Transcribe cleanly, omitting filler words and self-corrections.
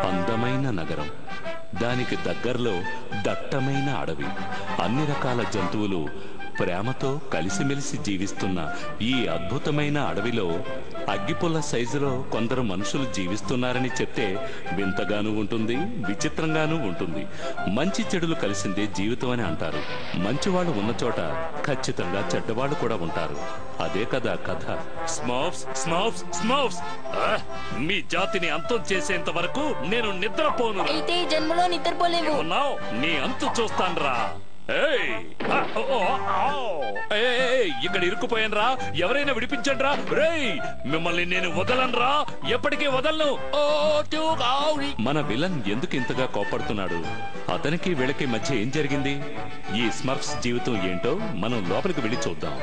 అందమైన నగరం, దానికి దగ్గరలో దట్టమైన అడవి, అన్ని రకాల జంతువులు ప్రేమతో కలిసిమెలిసి జీవిస్తున్న ఈ అద్భుతమైన అడవిలో అగ్గిపుల్ల సైజులో కొందరు మనుషులు జీవిస్తున్నారని చెప్తే వింతగానూ ఉంటుంది, విచిత్రంగానూ ఉంటుంది. మంచి చెడులు కలిసిందే జీవితం అని అంటారు. మంచివాళ్ళు ఉన్న చోట ఖచ్చితంగా చెడ్డవాళ్ళు కూడా ఉంటారు. అదే కదా కథ. స్మర్ఫ్స్ స్మర్ఫ్స్ స్మర్ఫ్స్, మీ జాతిని అంతం చేసేంత వరకు నేను నిద్రపోను. అయితే ఈ జన్మలో నిద్రపోలేవు. నీ అంతు చూస్తాన్రా. ఇక్కడ ఇరుక్కుపోయానరా, ఎవరైనా విడిపించండిరా. రేయ్, మిమ్మల్ని నేను వదలనురా, ఎప్పటికీ వదలను. మన విలన్ ఎందుకు ఇంతగా కోపడుతున్నాడు? అతనికి వీళ్ళకి మధ్య ఏం జరిగింది? ఈ స్మర్ఫ్స్ జీవితం ఏంటో మనం లోపలికి వెళ్ళి చూద్దాం.